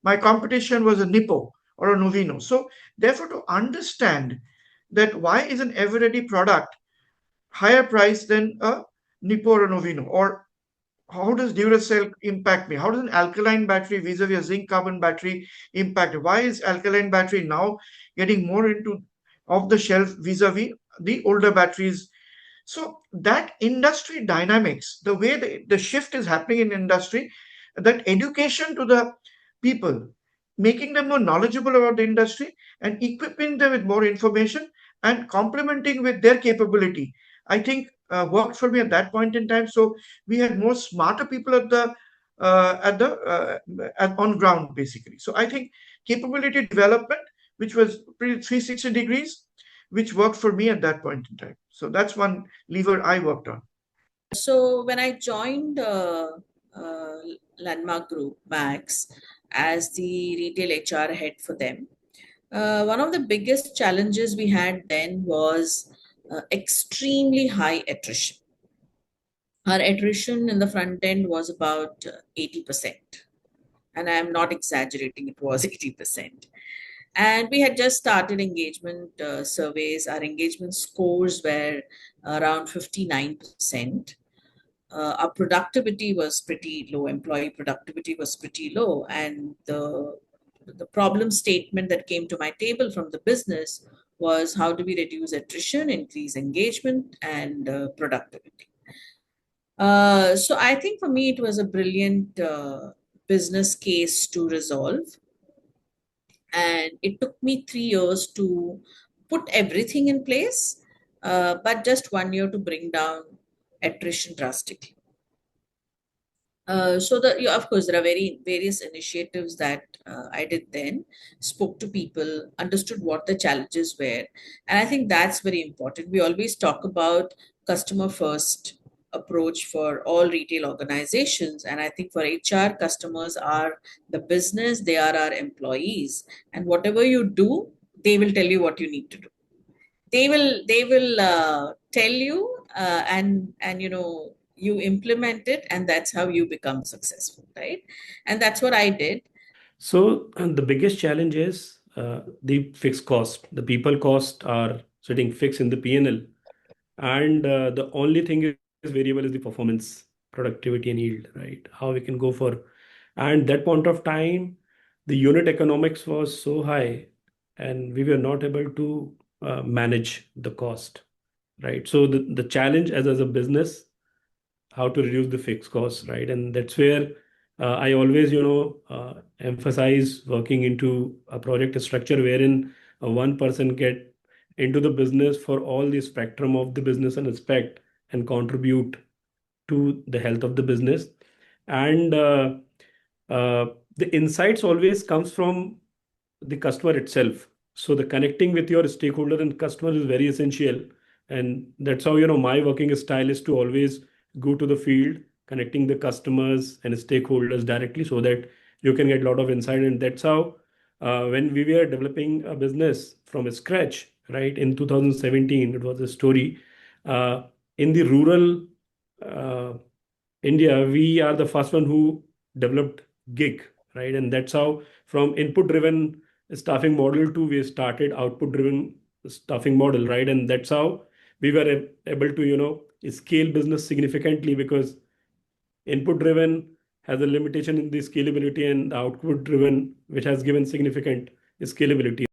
My competition was a Nippo or a Novino. So therefore, to understand that why is an ever-ready product higher price than a Nippo or a Novino, or how does Duracell impact me? How does an alkaline battery vis-a-vis a zinc carbon battery impact? Why is alkaline battery now getting more into off the shelf vis-a-vis the older batteries? So that industry dynamics, the way the shift is happening in industry, that education to the people, making them more knowledgeable about the industry and equipping them with more information and complementing with their capability, I think worked for me at that point in time. So we had more smarter people on ground basically. So I think capability development, which was pretty 360 degrees, which worked for me at that point in time. So that's one lever I worked on. So when I joined uh, Landmark Group, Max, as the retail HR head for them, one of the biggest challenges we had then was extremely high attrition. Our attrition in the front end was about 80%. And I'm not exaggerating, it was 80%. And we had just started engagement surveys. Our engagement scores were around 59%. Our productivity was pretty low, employee productivity was pretty low. And the problem statement that came to my table from the business was how do we reduce attrition, increase engagement, and productivity. So I think for me, it was a brilliant business case to resolve. And it took me 3 years to put everything in place, but just 1 year to bring down attrition drastically. Yeah, of course, there are various initiatives that I did then, spoke to people, understood what the challenges were. And I think that's very important. We always talk about customer first approach for all retail organizations. And I think for HR, customers are the business, they are our employees. And whatever you do, they will tell you what you need to do. They will tell you and you implement it, and that's how you become successful, right? And that's what I did. So the biggest challenge is the fixed cost. The people cost are sitting fixed in the P&L, and the only thing is variable is the performance, productivity, and yield. Right? How we can go for, and that point of time, the unit economics was so high, and we were not able to manage the cost. Right? So the challenge as a business, how to reduce the fixed costs, right? And that's where I always, emphasize working into a project structure wherein one person get into the business for all the spectrum of the business and aspect and contribute to the health of the business. And the insights always comes from the customer itself. So the connecting with your stakeholder and customer is very essential. And that's how, my working style is to always go to the field, connecting the customers and stakeholders directly so that you can get a lot of insight. And that's how, when we were developing a business from scratch, right, in 2017, it was a story. In the rural uh, India, we are the first one who developed gig, right? And that's how from input driven staffing model to we started output driven staffing model, right? And that's how we were able to, scale business significantly because input driven has a limitation in the scalability and output driven, which has given significant scalability.